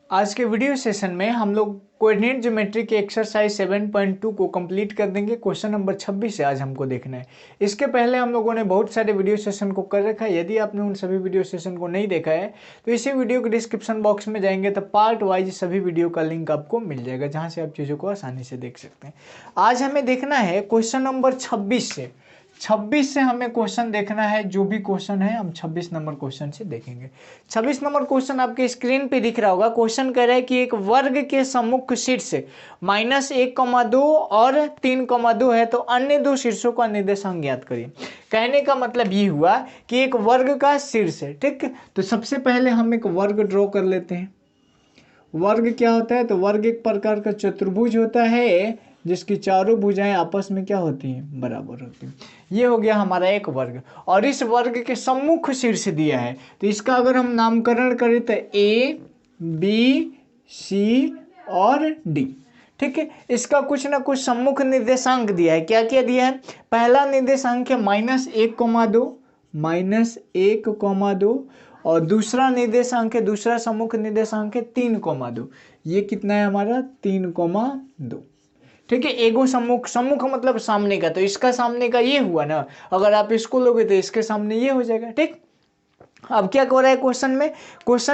आज के video session में हम लोग कोऑर्डिनेट ज्योमेट्री के एक्सरसाइज 7.2 को कंप्लीट कर देंगे। क्वेश्चन नंबर 26 से आज हमको देखना है। इसके पहले हम लोगों ने बहुत सारे वीडियो सेशन को कर रखा है। यदि आपने उन सभी वीडियो सेशन को नहीं देखा है तो इसी वीडियो के डिस्क्रिप्शन बॉक्स में जाएंगे तो पार्ट वाइज सभी वीडियो का लिंक आपको मिल जाएगा, जहाँ से आप चीज़ों को आसानी से देख सकते हैं। आज हमें देखना है क्वेश्चन नंबर 26 से हमें क्वेश्चन देखना है। जो भी क्वेश्चन है हम 26 नंबर क्वेश्चन से देखेंगे। 26 नंबर क्वेश्चन आपके स्क्रीन पे दिख रहा होगा। क्वेश्चन कह रहा है कि एक वर्ग के सम्मुख शीर्ष -1,2 और 3,2 है तो अन्य दो शीर्षों का निर्देशांक ज्ञात करिए। कहने का मतलब ये हुआ कि एक वर्ग का शीर्ष है, ठीक। तो सबसे पहले हम एक वर्ग ड्रॉ कर लेते हैं। वर्ग क्या होता है? तो वर्ग एक प्रकार का चतुर्भुज होता है जिसकी चारों भुजाएं आपस में क्या होती हैं? बराबर होती हैं। ये हो गया हमारा एक वर्ग, और इस वर्ग के सम्मुख शीर्ष दिया है तो इसका अगर हम नामकरण करें तो A, B, C और D, ठीक है। इसका कुछ ना कुछ सम्मुख निर्देशांक दिया है। क्या क्या दिया है? पहला निर्देशांक है -1,2 और दूसरा निर्देशांक है, दूसरा सम्मुख निर्देशांक है 3,2। ये कितना है हमारा? 3,2, ठीक है। एगो सम्मुख मतलब सामने का, तो इसका सामने का ये हुआ ना। अगर आप इसको लोगे तो इसके सामने ये हो जाएगा, ठीक। अब क्या कह रहा है क्वेश्चन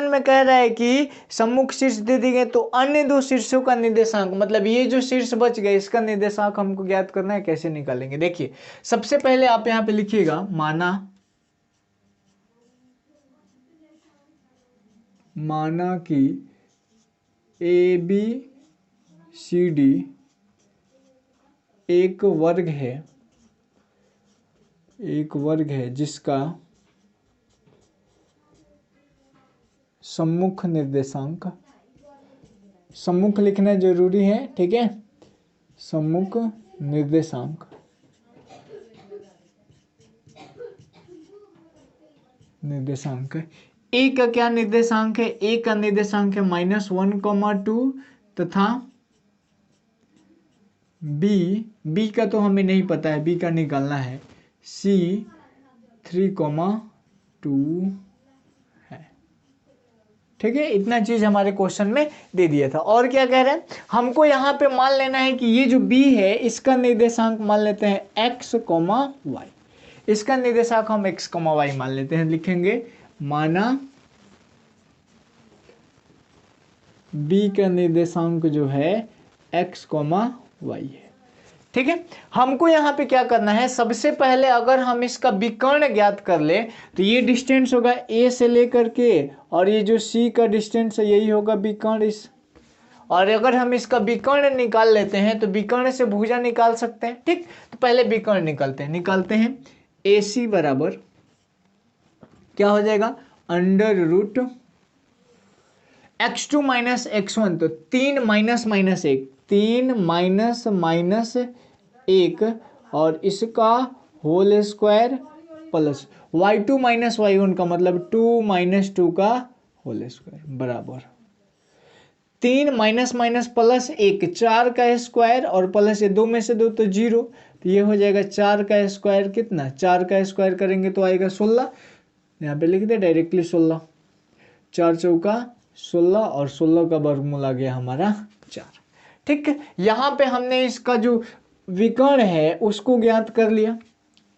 में कह रहा है कि सम्मुख शीर्ष दे दिए गए तो अन्य दो शीर्षों का निर्देशांक, मतलब ये जो शीर्ष बच गया इसका निर्देशांक हमको ज्ञात करना है। कैसे निकालेंगे? देखिए, सबसे पहले आप यहाँ पे लिखिएगा माना कि ABCD एक वर्ग है जिसका सम्मुख निर्देशांक, सम्मुख लिखना जरूरी है, ठीक है। सम्मुख निर्देशांक ए का क्या निर्देशांक है? ए का निर्देशांक है -1,2 तथा बी का तो हमें नहीं पता है, बी का निकालना है। C 3,2 है, ठीक है। इतना चीज हमारे क्वेश्चन में दे दिया था। और क्या कह रहे हैं? हमको यहाँ पे मान लेना है कि ये जो B है इसका निर्देशांक मान लेते हैं x, y। इसका निर्देशांक हम x, y मान लेते हैं। लिखेंगे माना B का निर्देशांक जो है x, y है, ठीक है। हमको यहाँ पे क्या करना है? सबसे पहले अगर हम इसका विकर्ण ज्ञात कर ले तो ये डिस्टेंस होगा A से लेकर के, और ये जो C का डिस्टेंस है यही होगा विकर्ण इस। और अगर हम इसका विकर्ण निकाल लेते हैं तो विकर्ण से भुजा निकाल सकते हैं, ठीक। तो पहले विकर्ण निकालते हैं। AC बराबर क्या हो जाएगा? √x2 - x1, तो 3 -1 और इसका whole square plus y2 - y1 का मतलब 2 - 2 का होल स्क्वायर बराबर 3 प्लस 1 4 का स्क्वायर और प्लस ये 2 में से 2 तो 0, तो ये हो जाएगा 4 का स्क्वायर। कितना? 4 का स्क्वायर करेंगे तो आएगा 16। यहाँ पे लिख दे डायरेक्टली 16। 4 चौका 16 और 16 का वर्गमूल आ गया हमारा 4, ठीक है। यहाँ पे हमने इसका जो विकर्ण है उसको ज्ञात कर लिया,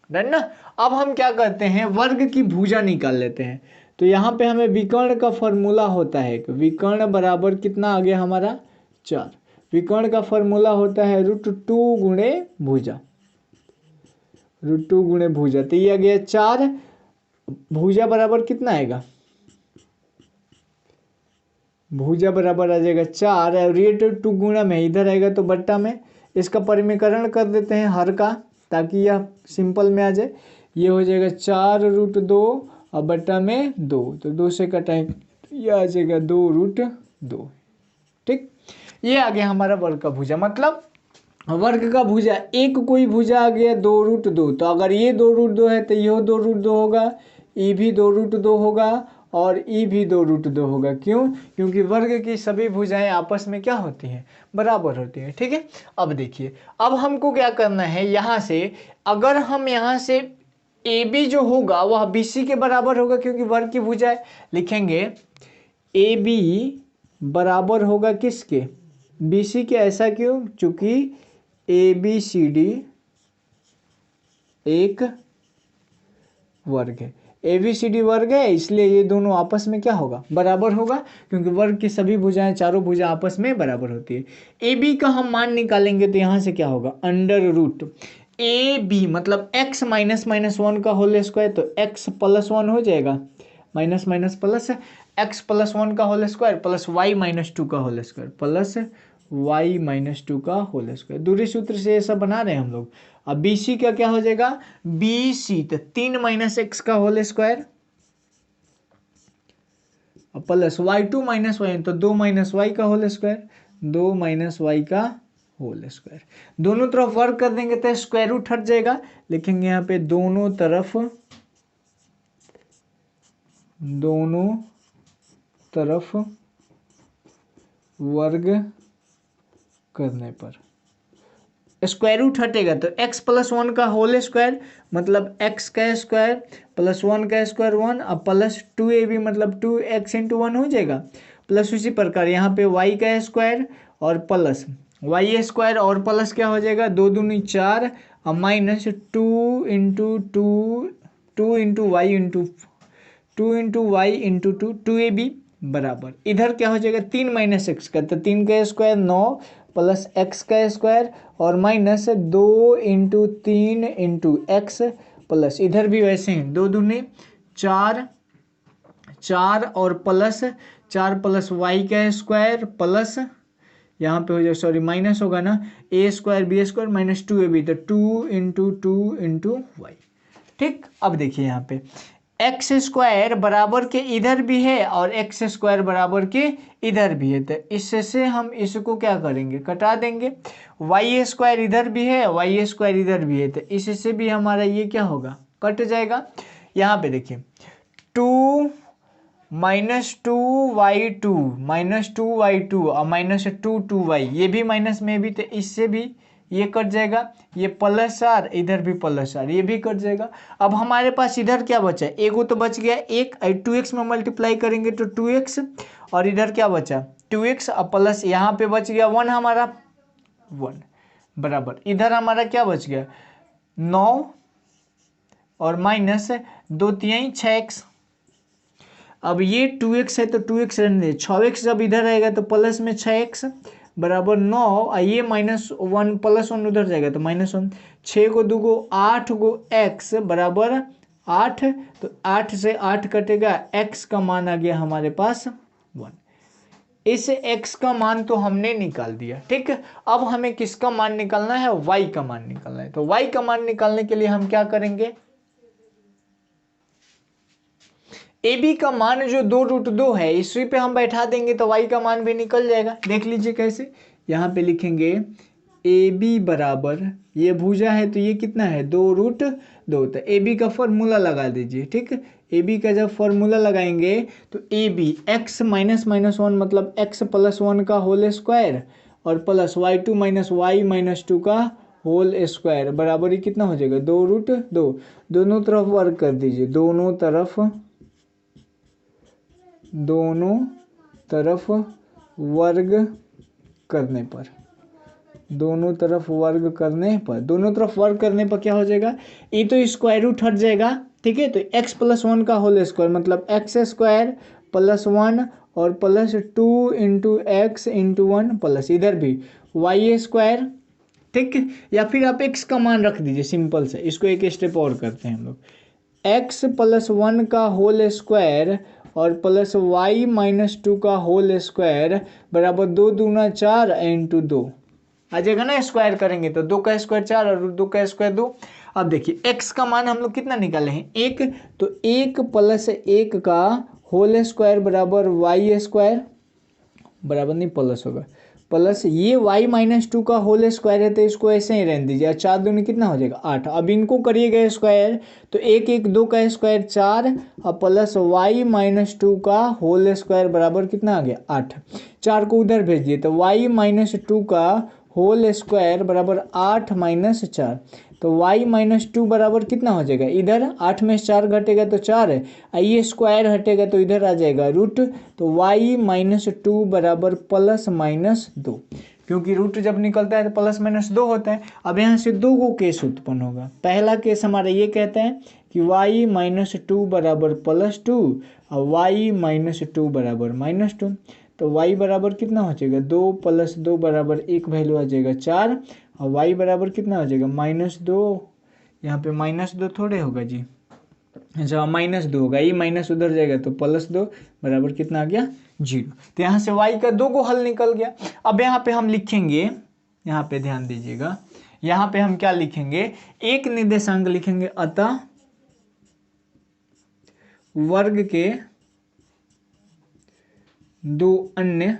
डन ना। अब हम क्या करते हैं? वर्ग की भुजा निकाल लेते हैं। तो यहाँ पे हमें विकर्ण का फॉर्मूला होता है कि विकर्ण बराबर कितना आ गया हमारा? 4। विकर्ण का फॉर्मूला होता है √2 गुणे भुजा, √2 गुणे भुजा, तो ये आ गया 4। भुजा बराबर कितना आएगा? भुजा बराबर आ जाएगा 4 और ये 2 गुणा में इधर आएगा तो बट्टा में। इसका परिमीकरण कर देते हैं हर का, ताकि यह सिंपल में आ जाए। ये हो जाएगा 4√2 और बट्टा में 2, तो 2 से कटाएं ये आ जाएगा 2√2, ठीक। ये आ गया हमारा वर्ग का भुजा। मतलब वर्ग का भुजा एक कोई भुजा आ गया 2√2, तो अगर ये 2√2 है तो यह 2√2 होगा, ये भी 2√2 होगा और ई भी 2√2 होगा। क्यों? क्योंकि वर्ग की सभी भुजाएं आपस में क्या होती हैं? बराबर होती हैं, ठीक है। अब देखिए, अब हमको क्या करना है? यहाँ से अगर हम यहाँ से AB जो होगा वह BC के बराबर होगा, क्योंकि वर्ग की भुजा है। लिखेंगे AB बराबर होगा किसके, BC के। ऐसा क्यों, चूंकि ABCD एक वर्ग है, ABCD वर्ग है, इसलिए ये दोनों आपस में क्या होगा, बराबर होगा, क्योंकि वर्ग की सभी भुजाएं, चारों भुजा आपस में बराबर होती है। AB का हम मान निकालेंगे तो यहाँ से क्या होगा, अंडर रूट AB मतलब x माइनस माइनस 1 का होल स्क्वायर, तो x प्लस 1 हो जाएगा, minus minus plus, x plus 1 का whole square plus y minus 2 का whole square plus y minus 2 का होल स्क्वायर। दूसरे सूत्र से ये सब बना रहे हैं हम लोग। अब BC का क्या हो जाएगा, BC तो 3 माइनस एक्स का whole square plus y2 minus Y, तो 2 माइनस वाई का होल स्क्वायर, 2 माइनस वाई का होल स्क्वायर। दोनों तरफ वर्क कर देंगे तो स्क्वायर रूट हट जाएगा, लिखेंगे यहाँ पे दोनों तरफ वर्ग करने पर स्क्वायर रूट हटेगा, तो x प्लस 1 का होल स्क्वायर मतलब x का स्क्वायर प्लस 1 का स्क्वायर 1, अब प्लस 2ab मतलब 2x इंटू 1 हो जाएगा, प्लस उसी प्रकार यहाँ पे y का स्क्वायर और प्लस y स्क्वायर और प्लस क्या हो जाएगा, 2 दूनी 4 और minus 2 into Y into 2ab बराबर, इधर क्या हो जाएगा 3 माइनस एक्स का, तो 3 का स्क्वायर 9 प्लस एक्स का स्क्वायर और minus 2 into 3 into x plus, इधर भी वैसे हैं 2 दूनी 4 और प्लस 4 प्लस वाई का स्क्वायर प्लस यहाँ पे हो जाएगा, सॉरी माइनस होगा ना, a square B square minus 2ab, तो 2 इंटू वाई। ठीक, अब देखिए यहाँ पे एक्स स्क्वायर बराबर के इधर भी है और एक्स स्क्वायर बराबर के इधर भी है, तो इससे हम इसको क्या करेंगे, कटा देंगे। वाई स्क्वायर इधर भी है, वाई स्क्वायर इधर भी है, तो इससे भी हमारा ये क्या होगा, कट जाएगा। यहाँ पे देखिए 2 माइनस 2y2 और माइनस 2y, ये भी माइनस में भी, तो इससे भी ये कट जाएगा, ये प्लस आर, इधर भी प्लस आर, ये भी कट जाएगा। अब हमारे पास इधर क्या बचा, एगो तो बच गया एक, 2x में मल्टीप्लाई करेंगे तो 2x, और इधर क्या बचा 2x और प्लस यहाँ पे बच गया 1 हमारा, 1 बराबर, इधर हमारा क्या बच गया 9 और माइनस 2 3 6x। अब ये 2x है तो 2x रहने दे, 6x जब इधर आएगा तो प्लस में 6x बराबर 9, और ये माइनस 1 प्लस 1 उधर जाएगा तो माइनस 1, 6 को 2 को 8 को x बराबर 8, तो 8 से 8 कटेगा, x का मान आ गया हमारे पास 1। इस x का मान तो हमने निकाल दिया। ठीक, अब हमें किसका मान निकालना है, y का मान निकालना है। तो y का मान निकालने के लिए हम क्या करेंगे, AB का मान जो 2√2 है इसी पे हम बैठा देंगे तो y का मान भी निकल जाएगा। देख लीजिए कैसे, यहाँ पे लिखेंगे AB बराबर, ये भुजा है तो ये कितना है 2√2, तो AB का फॉर्मूला लगा दीजिए। ठीक, AB का जब फॉर्मूला लगाएंगे तो AB x माइनस माइनस 1 मतलब x प्लस 1 का होल स्क्वायर और plus y2 minus Y minus 2 का होल स्क्वायर बराबर ही कितना हो जाएगा 2√2। दोनों तरफ वर्क कर दीजिए, दोनों तरफ वर्ग करने पर, दोनों तरफ वर्ग करने पर क्या हो जाएगा, ये तो स्क्वायर रूट हट जाएगा। ठीक है, तो x प्लस 1 का होल स्क्वायर मतलब x स्क्वायर प्लस 1 और plus 2 into x into 1 plus इधर भी y स्क्वायर। ठीक, या फिर आप x का मान रख दीजिए, सिंपल से इसको एक स्टेप और करते हैं हम लोग, x प्लस 1 का होल स्क्वायर और प्लस y माइनस 2 का होल स्क्वायर बराबर 2 दूना 4 इंटू 2 आ जाएगा ना, स्क्वायर करेंगे तो 2 का स्क्वायर 4 और 2 का स्क्वायर 2। अब देखिए x का मान हम लोग कितना निकाले हैं 1, तो 1 प्लस 1 का होल स्क्वायर बराबर y स्क्वायर बराबर नहीं प्लस होगा, प्लस ये y माइनस 2 का होल स्क्वायर है तो इसको ऐसे ही रहने दीजिए, 4 दूनी कितना हो जाएगा 8। अब इनको करिएगा स्क्वायर तो 1 1 2 का स्क्वायर 4 और प्लस y माइनस 2 का होल स्क्वायर बराबर कितना आ गया 8। 4 को उधर भेज दिए तो y माइनस 2 का होल स्क्वायर बराबर 8 माइनस 4। तो y माइनस टू बराबर कितना हो जाएगा, इधर 8 में 4 घटेगा तो 4 है, ये स्क्वायर हटेगा तो इधर आ जाएगा रूट, तो y माइनस टू बराबर प्लस माइनस 2, क्योंकि रूट जब निकलता है तो प्लस माइनस 2 होता है। अब यहाँ से दो को केस उत्पन्न होगा। पहला केस हमारा ये कहता है कि y माइनस टू बराबर प्लस 2 और y माइनस टू बराबर माइनस 2, तो y बराबर कितना हो जाएगा, 2 प्लस 2 बराबर 1 वैल्यू आ जाएगा 4, और y बराबर कितना हो जाएगा -2, यहाँ पे -2 थोड़े होगा जी, अच्छा -2 होगा, ये माइनस उधर जाएगा तो +2 बराबर कितना आ गया 0। तो यहाँ से y का 2 को हल निकल गया। अब यहाँ पे हम लिखेंगे, यहाँ पे ध्यान दीजिएगा, यहाँ पे हम क्या लिखेंगे, एक निर्देशांक लिखेंगे, अतः वर्ग के दो अन्य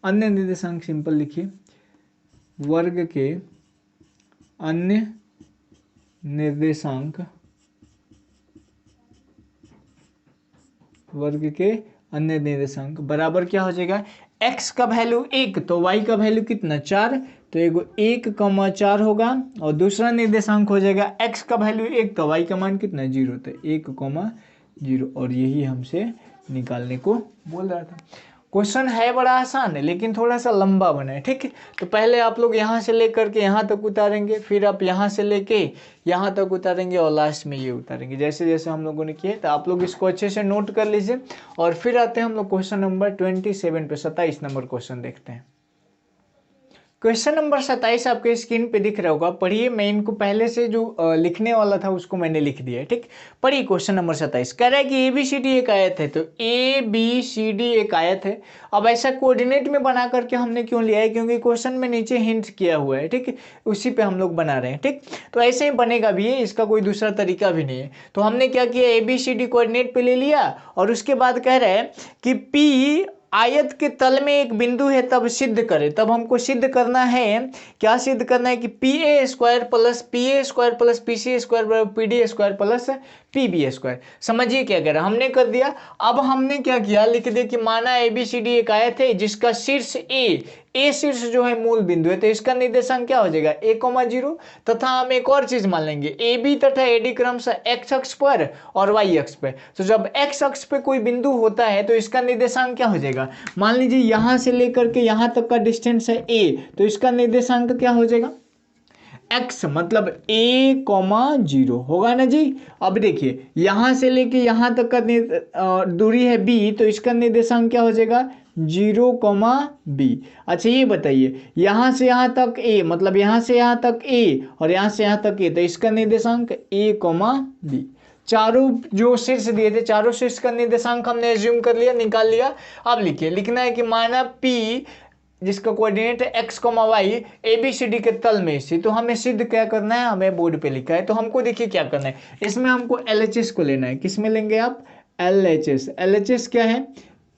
निर्देशांक, सिंपल लिखिए, वर्ग के अन्य निर्देशांक, वर्ग के अन्य निर्देशांक बराबर क्या हो जाएगा, x का वैल्यू 1 तो y का वैल्यू कितना 4, तो एगो 1,4 होगा, और दूसरा निर्देशांक हो जाएगा x का वैल्यू 1 तो y का मान कितना 0, तो 1,0, और यही हमसे निकालने को बोल रहा था। क्वेश्चन है बड़ा आसान है लेकिन थोड़ा सा लंबा बना है, ठीक है। तो पहले आप लोग यहाँ से लेकर के यहाँ तक उतारेंगे, फिर आप यहाँ से लेके यहाँ तक उतारेंगे, और लास्ट में ये उतारेंगे, जैसे जैसे हम लोगों ने किया। तो आप लोग इसको अच्छे से नोट कर लीजिए, और फिर आते हैं हम लोग क्वेश्चन नंबर 27 पे, 27 नंबर क्वेश्चन देखते हैं। क्वेश्चन नंबर 27 आपके स्क्रीन पे दिख रहा होगा, पढ़िए। मैं इनको पहले से जो लिखने वाला था उसको मैंने लिख दिया है, ठीक। पढ़िए क्वेश्चन नंबर 27, कह रहा है कि ABCD एक आयत है, तो ABCD एक आयत है। अब ऐसा कोऑर्डिनेट में बना करके हमने क्यों लिया है, क्योंकि क्वेश्चन में नीचे हिंट किया हुआ है, ठीक, उसी पे हम लोग बना रहे हैं, ठीक। तो ऐसे ही बनेगा भी है, इसका कोई दूसरा तरीका भी नहीं है। तो हमने क्या किया, ABCD कोऑर्डिनेट पे ले लिया, और उसके बाद कह रहा है कि P आयत के तल में एक बिंदु है, तब सिद्ध करें। तब हमको सिद्ध करना है, क्या सिद्ध करना है कि PA² plus PA² plus PC² बराबर PD² प्लस PB²। समझिए क्या कह रहा है, हमने कर दिया। अब हमने क्या किया, लिख दिया कि माना ABCD एक आयत है जिसका शीर्ष A शीर्ष जो है मूल बिंदु है, तो इसका निर्देशांक क्या हो जाएगा a,0, तथा हम एक और चीज मान लेंगे, AB तथा AD क्रमशः x अक्ष पर और y अक्ष पर। तो जब x अक्ष पे कोई बिंदु होता है तो इसका निर्देशांक क्या हो जाएगा, मान लीजिए यहां से लेकर के यहां तक का डिस्टेंस है a, तो इसका निर्देशांक क्या हो जाएगा x, मतलब a,0 होगा ना जी। अब देखिए यहां से लेके यहां तक का दूरी है b, तो इसका निर्देशांक क्या हो जाएगा 0,b। अच्छा ये बताइए, यहाँ से यहाँ तक a, मतलब यहाँ से यहाँ तक a और यहाँ से यहाँ तक a, तो इसका निर्देशांक a,b। चारों जो शीर्ष दिए थे, चारों शीर्ष का निर्देशांक हमने एज्यूम कर लिया, निकाल लिया। अब लिखिए, लिखना है कि माना p जिसका कोऑर्डिनेट है x, y ABCD के तल में स्थित। तो हमें सिद्ध क्या करना है, हमें बोर्ड पे लिखा है। तो हमको देखिए क्या करना है, इसमें हमको LHS को लेना है। किस में लेंगे आप, LHS। LHS क्या है,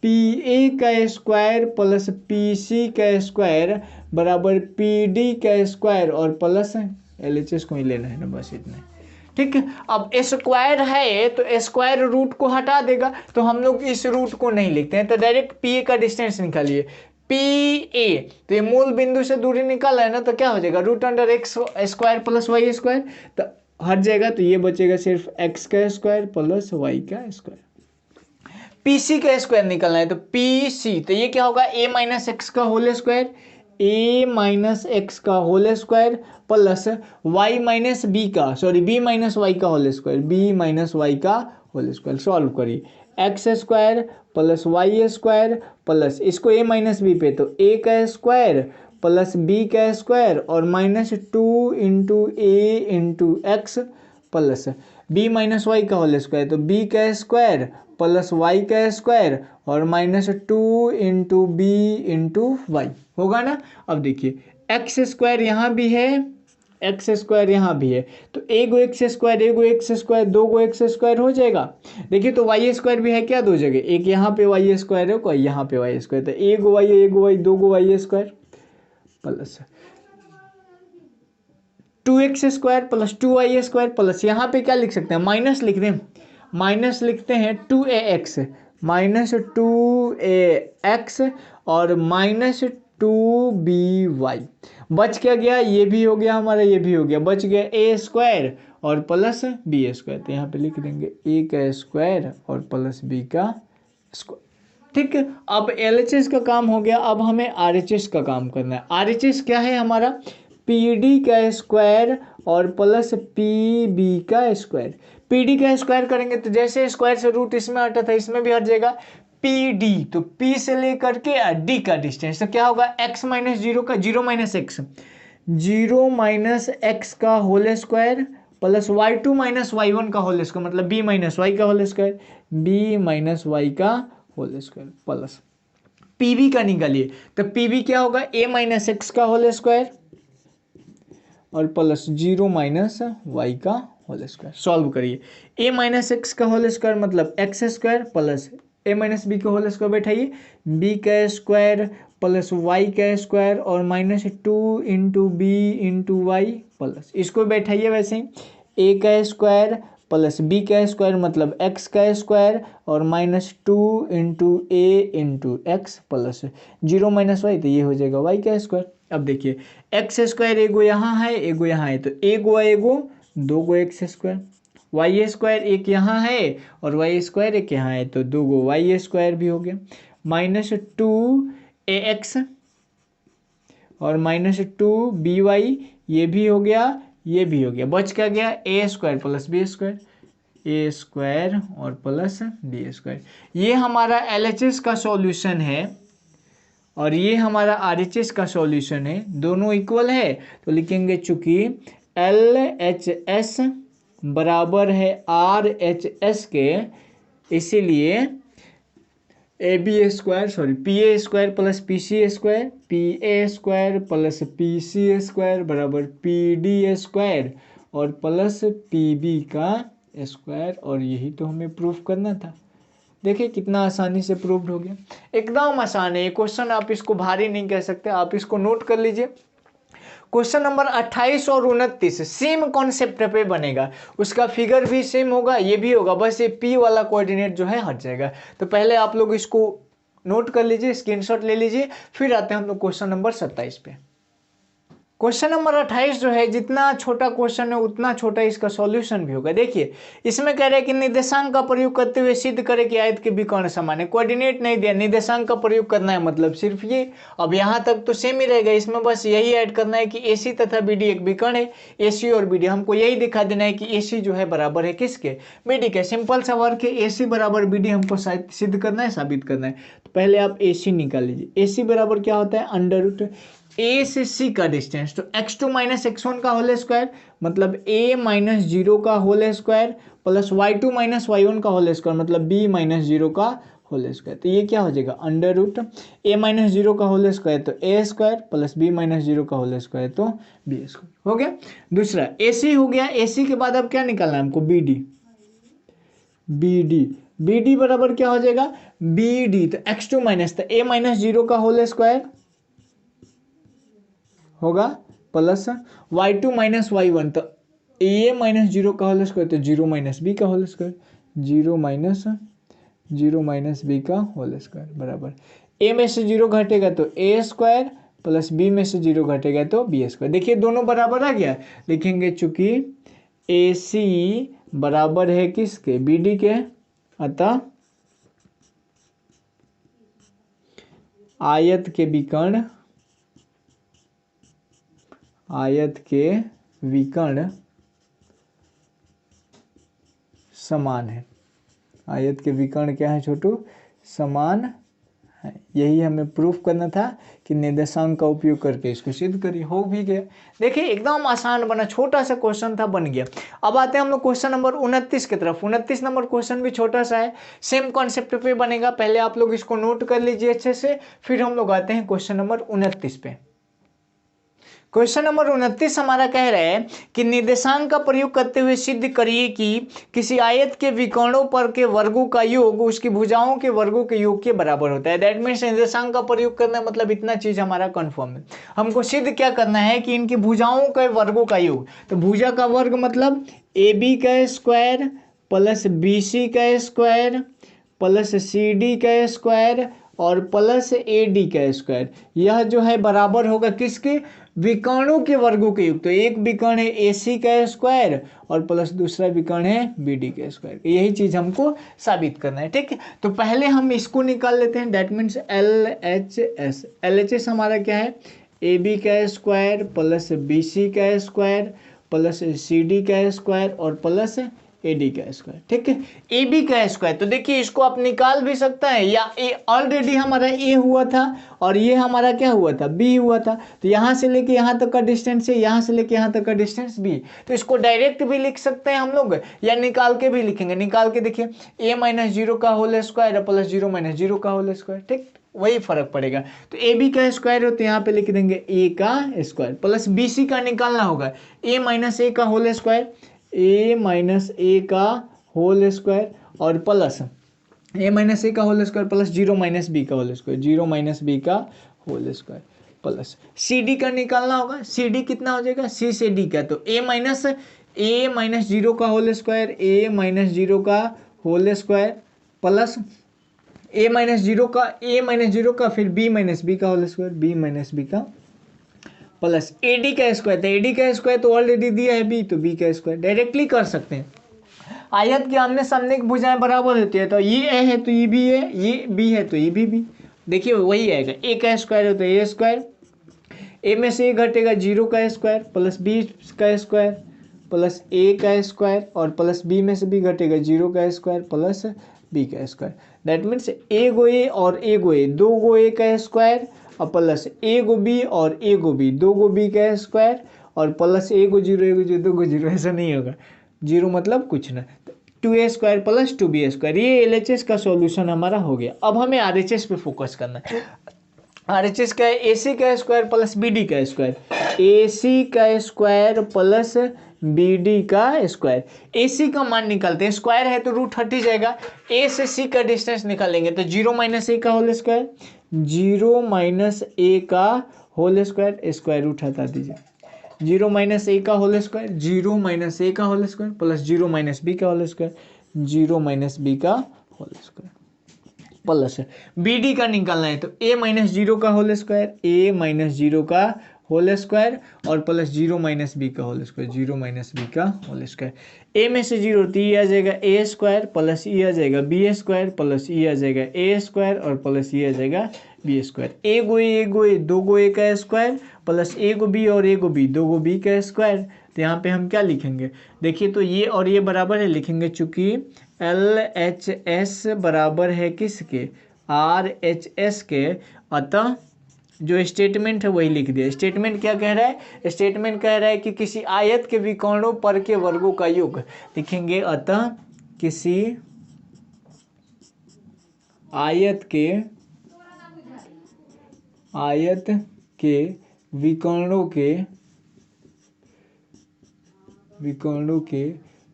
PA² प्लस PC² बराबर PD² और प्लस LHS को ही लेना है ना, बस इतना, ठीक है। अब स्क्वायर है तो स्क्वायर रूट को हटा देगा, तो हम लोग इस रूट को नहीं लिखते हैं, तो डायरेक्ट PA का डिस्टेंस निकालिए, PA। तो ये मूल बिंदु से दूरी निकाला है ना, तो क्या हो जाएगा √x² प्लस y², तो हट जाएगा, तो ये बचेगा सिर्फ x² प्लस y²। PC का स्क्वायर निकलना है, तो PC, तो ये क्या होगा a माइनस एक्स का whole square, a minus x का whole square plus y minus B का, सॉरी b माइनस वाई का whole square, b minus Y का होल स्क्वायर। सॉल्व करिए, x² प्लस y² प्लस इसको a माइनस बी पे, तो a² plus b² और -2 into a into x plus b minus Y का whole square, तो b² plus y² और -2 into b into Y होगा ना। अब देखिए x² यहाँ भी है, x² यहाँ भी है, तो एगो x² एगो x², दो गो x² हो जाएगा। देखिए तो y² भी है क्या दो जगह, एक यहाँ पे y² है, कोई यहाँ पे y², तो एगो y दो गो y² plus 2x² plus 2y² plus यहाँ पे क्या लिख सकते हैं, माइनस लिख दें, माइनस लिखते हैं 2ax, -2ax और 2by। बच क्या गया, ये भी हो गया हमारा, ये भी हो गया, बच गया ए स्क्वायर और प्लस बी स्क्वायर। तो यहाँ पे लिख देंगे ए का स्क्वायर और प्लस बी का स्क्वायर। ठीक है, अब एलएचएस का काम हो गया, अब हमें आरएचएस का काम करना है। आरएचएस क्या है हमारा, पीडी का स्क्वायर और प्लस पीबी का स्क्वायर। पीडी का स्क्वायर करेंगे तो जैसे स्क्वायर से रूट इसमें हटा था इसमें भी हट जाएगा। पीडी तो पी से लेकर के डी का डिस्टेंस, तो क्या होगा एक्स माइनस जीरो का, zero minus x, zero minus x का whole square plus y two minus y one का होल स्क्वायर, मतलब बी माइनस वाई का whole square, B minus Y का होल स्क्वायर प्लस पीबी का निकालिए। तो PB क्या होगा, ए माइनस एक्स का होल स्क्वायर और प्लस जीरो माइनस वाई का होल स्क्वायर। सॉल्व करिए, ए माइनस एक्स का होल स्क्वायर मतलब x square plus A minus B का होल स्क्वायर बैठाइए, बी का स्क्वायर प्लस वाई का स्क्वायर और minus two into B into y plus, इसको बैठाइए वैसे ही, ए का स्क्वायर प्लस बी का स्क्वायर मतलब एक्स का स्क्वायर और minus two into A into x plus zero minus Y, तो ये हो जाएगा वाई का स्क्वायर। अब देखिए एक्स स्क्वायर एगो यहाँ है एगो यहाँ है, तो एगो एगो दो गो एक्स स्क्वायर, वाई स्क्वायर एक यहाँ है और वाई स्क्वायर एक यहाँ है, तो दो गो वाई स्क्वायर भी हो गया, माइनस टू ए एक्स और माइनस टू बी वाई, ये भी हो गया ये भी हो गया, बच क्या गया ए स्क्वायर प्लस बी स्क्वायर, ए स्क्वायर और प्लस बी स्क्वायर। ये हमारा एलएचएस का सॉल्यूशन है और ये हमारा आरएचएस का सॉल्यूशन है, दोनों इक्वल है तो लिखेंगे चूंकि एल एच एस बराबर है आर एच एस के, इसीलिए A B square sorry P A square plus P C square, P A square plus P C square बराबर पी डी स्क्वायर और प्लस पी बी का square, और यही तो हमें प्रूफ करना था। देखिए कितना आसानी से प्रूव्ड हो गया, एकदम आसान है ये क्वेश्चन, आप इसको भारी नहीं कह सकते, आप इसको नोट कर लीजिए। क्वेश्चन नंबर 28 और 29 सेम कॉन्सेप्ट पे बनेगा, उसका फिगर भी सेम होगा, ये भी होगा, बस ये पी वाला कोऑर्डिनेट जो है हट जाएगा। तो पहले आप लोग इसको नोट कर लीजिए, स्क्रीनशॉट ले लीजिए, फिर आते हैं हम लोग क्वेश्चन नंबर 27 पे। क्वेश्चन नंबर 28 जो है, जितना छोटा क्वेश्चन है उतना छोटा इसका सॉल्यूशन भी होगा। देखिए इसमें कह रहे हैं कि निर्देशांक का प्रयोग करते हुए सिद्ध करें कि आयत के विकर्ण समान है, कोऑर्डिनेट नहीं दिया, निर्देशांक का प्रयोग करना है मतलब सिर्फ ये। अब यहाँ तक तो सेम ही रहेगा, इसमें बस यही ऐड करना है कि एसी तथा बीडी एक विकर्ण है, एसी और बीडी हमको यही दिखा देना है कि एसी जो है बराबर है किसके, बीडी के। सिंपल सा वर्क है, एसी बराबर बीडी हमको सिद्ध करना है, साबित करना है। तो पहले आप एसी निकाल लीजिए, एसी बराबर क्या होता है अंडर रूट ए से सी का डिस्टेंस, तो x2 माइनस x1 का होल स्क्वायर मतलब a माइनस जीरो का whole square plus y2 minus y1 का होल स्क्वायर मतलब b माइनस जीरो का होल स्क्वायर। तो ये क्या हो जाएगा under root a minus zero का होल स्क्वायर तो a square plus b minus zero का होल स्क्वायर तो b स्क्वायर हो गया। दूसरा ac हो गया, ac के बाद अब क्या निकालना है हमको bd, bd बराबर क्या हो जाएगा bd, तो x2 माइनस तो a माइनस जीरो का होल स्क्वायर होगा प्लस y2 माइनस y1 तो a माइनस जीरो का होल स्क्वायर तो जीरो माइनस बी का whole square, zero minus B का होल स्क्वायर बराबर a में से जीरो घटेगा तो a स्क्वायर प्लस b में से जीरो घटेगा तो b स्क्वायर। देखिए दोनों बराबर आ गया, लिखेंगे चूंकि ac बराबर है किसके bd के, अतः आयत के विकर्ण समान है। आयत के विकर्ण क्या है छोटू, समान है। यही हमें प्रूफ करना था कि निर्देशांक का उपयोग करके इसको सिद्ध करिए, हो भी गया। देखिए एकदम आसान बना, छोटा सा क्वेश्चन था बन गया। अब आते हैं हम लोग क्वेश्चन नंबर 29 की तरफ। 29 नंबर क्वेश्चन भी छोटा सा है, सेम कॉन्सेप्ट पे बनेगा, पहले आप लोग इसको नोट कर लीजिए अच्छे से, फिर हम लोग आते हैं क्वेश्चन नंबर 29 पे। क्वेश्चन नंबर 29 हमारा कह रहा है कि निर्देशांक का प्रयोग करते हुए सिद्ध करिए कि किसी आयत के विकर्णों पर के वर्गों का योग उसकी भुजाओं के वर्गों के योग के बराबर होता है। दैट मीन्स निर्देशांक का प्रयोग करना मतलब इतना चीज हमारा कंफर्म है। हमको सिद्ध क्या करना है कि इनकी भुजाओं के वर्गों का योग, तो भुजा का वर्ग मतलब ए बी का स्क्वायर प्लस बी सी का स्क्वायर प्लस सी डी का स्क्वायर और प्लस ए डी का स्क्वायर, यह जो है बराबर होगा किसके, विकर्णों के वर्गों के योग। तो एक विकर्ण है ए सी का स्क्वायर और प्लस दूसरा विकर्ण है बी डी का स्क्वायर। यही चीज हमको साबित करना है, ठीक है। तो पहले हम इसको निकाल लेते हैं, that means L H S. L H S हमारा क्या है, ए बी का स्क्वायर प्लस बी सी का स्क्वायर प्लस सी डी का स्क्वायर और प्लस ए डी का स्क्वायर, ठीक है। ए बी का स्क्वायर, तो देखिए इसको आप निकाल भी सकता है, या ए ऑलरेडी हमारा ए हुआ था और ये हमारा क्या हुआ था, बी हुआ था। तो यहाँ से लेके यहाँ तक का डिस्टेंस है, यहाँ से लेके यहाँ तक का डिस्टेंस बी। तो इसको डायरेक्ट भी लिख सकते हैं हम लोग, या निकाल के भी लिखेंगे। निकाल के देखिए ए माइनस जीरो का whole square plus zero minus zero का होल स्क्वायर, ठीक, वही फर्क पड़ेगा। तो ए बी का स्क्वायर हो तो यहाँ पे लिख देंगे ए का स्क्वायर प्लस बी सी का निकालना होगा ए माइनस ए का whole square, A minus A का होल स्क्वायर और प्लस ए माइनस ए का whole square plus zero minus B का whole square, zero minus B का whole square plus C D का निकालना होगा। सी डी कितना हो जाएगा, सी से डी का, तो ए माइनस जीरो का whole square, A minus zero का whole square plus A minus zero का फिर बी माइनस बी का whole square, B minus B का प्लस ए डी का स्क्वायर। तो ए डी का स्क्वायर तो ऑलरेडी दिया है बी, तो बी का स्क्वायर डायरेक्टली कर सकते हैं। आयत के आमने सामने की भुजाएं बराबर होती है, तो ये ए है तो ये बी है, ये बी है तो ये भी। देखिए वही आएगा, ए का स्क्वायर है तो ए स्क्वायर, ए में से ए घटेगा जीरो का स्क्वायर प्लस बी का स्क्वायर प्लस ए का स्क्वायर और प्लस बी में से बी घटेगा जीरो का स्क्वायर प्लस बी का स्क्वायर। दैट मीन्स ए गो ए और ए गो ए, दो गो ए का स्क्वायर और प्लस ए गो बी और ए गो बी, दो गो बी का स्क्वायर और प्लस ए गो जीरो दो गो जीरो, ऐसा नहीं होगा, जीरो मतलब कुछ ना, two A square plus two B square. ये एल एच एस का सॉल्यूशन हमारा हो गया। अब हमें आर एच एस पे फोकस करना है। आर एच एस का है ए सी का स्क्वायर प्लस बी डी का स्क्वायर, ए सी का स्क्वायर प्लस बी डी का स्क्वायर। ए सी का मान निकालते हैं, स्क्वायर है तो रूट हट ही जाएगा, ए से सी का डिस्टेंस निकालेंगे तो जीरो माइनस ए का whole square, zero minus A का होल स्क्वायर, स्क्वायर रूट हटा दीजिए, जीरो माइनस ए का whole square, zero minus A का whole square plus zero minus B का whole square, zero minus B का whole square plus B D का निकालना है तो ए माइनस जीरो का whole square, A minus zero का होल स्क्वायर और प्लस जीरो माइनस बी का whole square, zero minus B का होल स्क्वायर। ए में से जीरो तो ये आ जाएगा ए स्क्वायर प्लस ये आ जाएगा बी स्क्वायर प्लस ये आ जाएगा ए स्क्वायर और प्लस ये आ जाएगा बी स्क्वायर। ए गो ए दो गो ए का स्क्वायर प्लस ए गो बी और ए गो बी, दो गो बी का स्क्वायर। तो यहाँ पे हम क्या लिखेंगे, देखिए तो ये और ये बराबर है, लिखेंगे चूंकि एल एच एस बराबर है किसके, आर एच एस के, अतः जो स्टेटमेंट है वही लिख दिया। स्टेटमेंट क्या कह रहा है, स्टेटमेंट कह रहा है कि किसी आयत के विकर्णों पर के वर्गों का योग, लिखेंगे अतः किसी आयत के विकर्णों के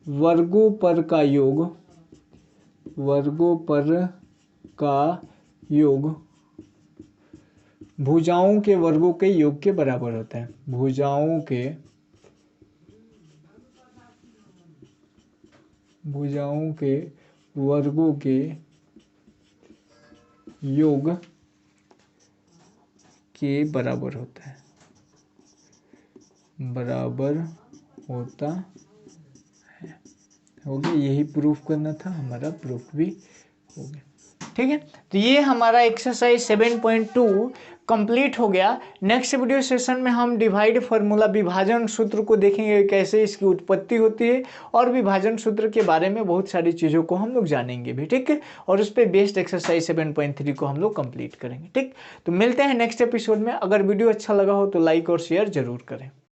वर्गों पर का योग भुजाओं के वर्गों के योग के बराबर होता है। भुजाओं के वर्गों के योग के बराबर होता है, हो गया। यही प्रूफ करना था, हमारा प्रूफ भी हो गया, ठीक है। तो ये हमारा एक्सरसाइज 7.2 कंप्लीट हो गया। नेक्स्ट वीडियो सेशन में हम डिवाइड फार्मूला, विभाजन सूत्र को देखेंगे, कैसे इसकी उत्पत्ति होती है और विभाजन सूत्र के बारे में बहुत सारी चीज़ों को हम लोग जानेंगे भी, ठीक है। और उस पर बेस्ड एक्सरसाइज 7.3 को हम लोग कंप्लीट करेंगे, ठीक। तो मिलते हैं नेक्स्ट एपिसोड में। अगर वीडियो अच्छा लगा हो तो लाइक और शेयर जरूर करें।